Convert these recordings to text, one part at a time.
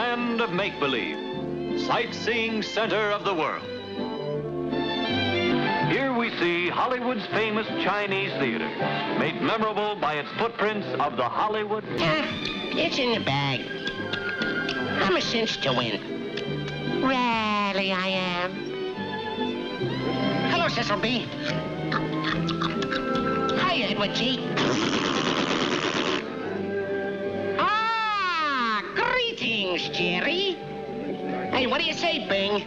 land of make-believe, sightseeing center of the world. Here we see Hollywood's famous Chinese theater, made memorable by its footprints of the Hollywood... It's in the bag. I'm a cinch to win. Really, I am. Hello, Cecil B. Hi, Edward G. Ah, greetings, Jerry. Hey, what do you say, Bing?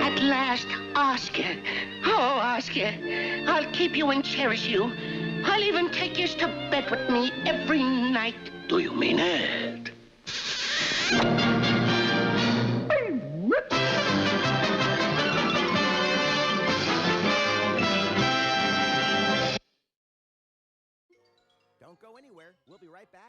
At last, Oscar. Oh, Oscar, I'll keep you and cherish you. I'll even take you to bed with me every night. Do you mean it? Don't go anywhere. We'll be right back.